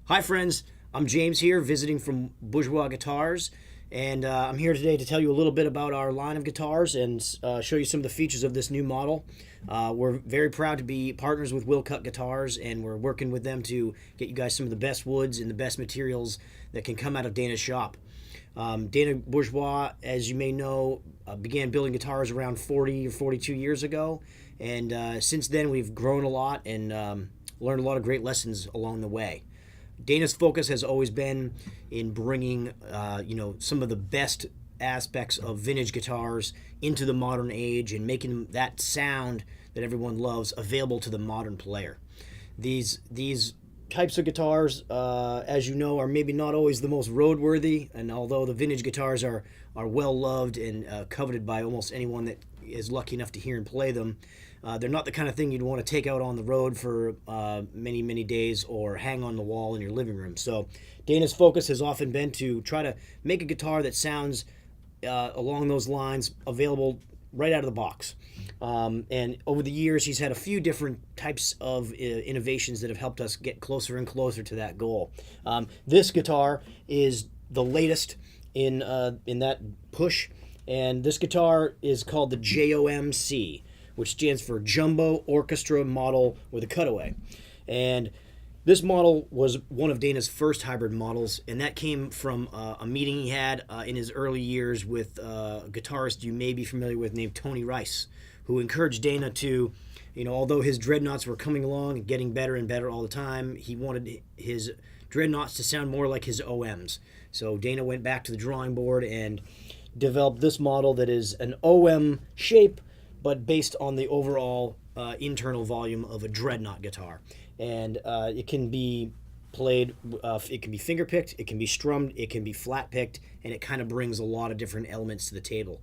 Hi friends, I'm James here visiting from Bourgeois Guitars, and I'm here today to tell you a little bit about our line of guitars and show you some of the features of this new model. We're very proud to be partners with Will Cut Guitars, and we're working with them to get you guys some of the best woods and the best materials that can come out of Dana's shop. Dana Bourgeois, as you may know, began building guitars around 40 or 42 years ago, and since then we've grown a lot and learned a lot of great lessons along the way. Dana's focus has always been in bringing, some of the best aspects of vintage guitars into the modern age and making that sound that everyone loves available to the modern player. These types of guitars, as you know, are maybe not always the most roadworthy, and although the vintage guitars are well loved and coveted by almost anyone that is lucky enough to hear and play them, they're not the kind of thing you'd want to take out on the road for many days or hang on the wall in your living room. So Dana's focus has often been to try to make a guitar that sounds along those lines, available right out of the box. And over the years, he's had a few different types of innovations that have helped us get closer and closer to that goal. This guitar is the latest in that push, and this guitar is called the JOMC, which stands for Jumbo Orchestra Model with a Cutaway. And this model was one of Dana's first hybrid models, and that came from a meeting he had in his early years with a guitarist you may be familiar with named Tony Rice, who encouraged Dana to, although his dreadnoughts were coming along and getting better and better all the time, he wanted his dreadnoughts to sound more like his OMs. So Dana went back to the drawing board and developed this model that is an OM shape, but based on the overall internal volume of a dreadnought guitar. And it can be played, it can be finger picked, it can be strummed, it can be flat picked, and it kind of brings a lot of different elements to the table.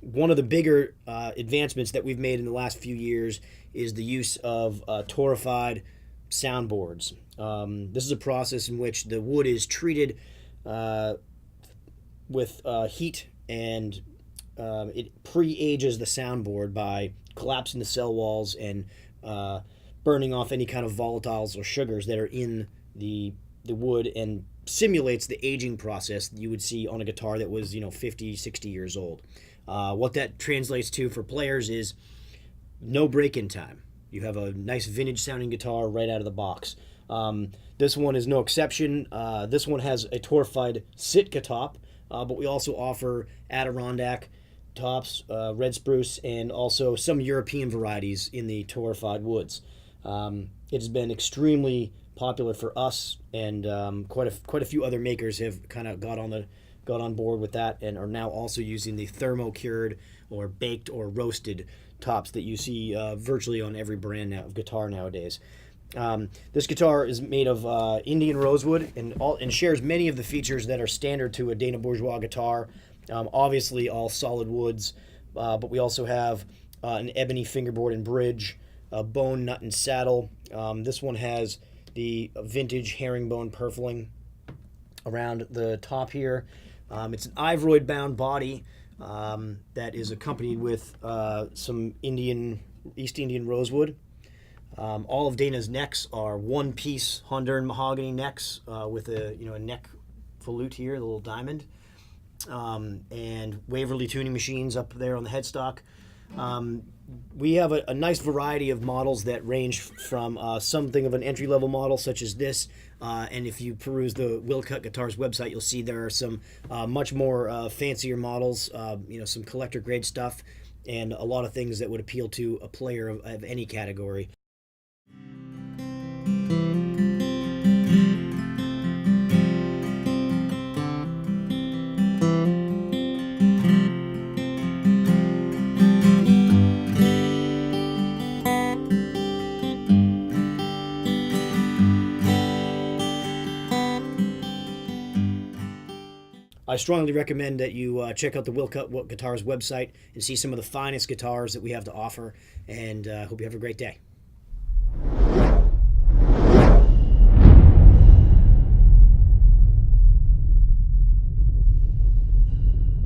One of the bigger advancements that we've made in the last few years is the use of torrefied soundboards. This is a process in which the wood is treated with heat, and it pre-ages the soundboard by collapsing the cell walls and burning off any kind of volatiles or sugars that are in the wood, and simulates the aging process that you would see on a guitar that was 50, 60 years old. What that translates to for players is no break-in time. You have a nice vintage sounding guitar right out of the box. This one is no exception. This one has a torrefied Sitka top, but we also offer Adirondack tops, red spruce, and also some European varieties in the torrefied woods. It has been extremely popular for us, and quite a few other makers have kind of got on board with that and are now also using the thermo-cured or baked or roasted tops that you see virtually on every brand now of guitar nowadays. This guitar is made of Indian rosewood and shares many of the features that are standard to a Dana Bourgeois guitar. Obviously all solid woods, but we also have an ebony fingerboard and bridge, a bone nut and saddle. This one has the vintage herringbone purfling around the top here. It's an ivoroid bound body that is accompanied with some East Indian rosewood. All of Dana's necks are one-piece Honduran mahogany necks with a neck volute here, the little diamond, and Waverly tuning machines up there on the headstock. We have a nice variety of models that range from something of an entry-level model such as this, and if you peruse the Will Cut Guitars website, you'll see there are some much more fancier models, some collector-grade stuff, and a lot of things that would appeal to a player of any category. I strongly recommend that you check out the Will Cut Guitars website and see some of the finest guitars that we have to offer, and hope you have a great day.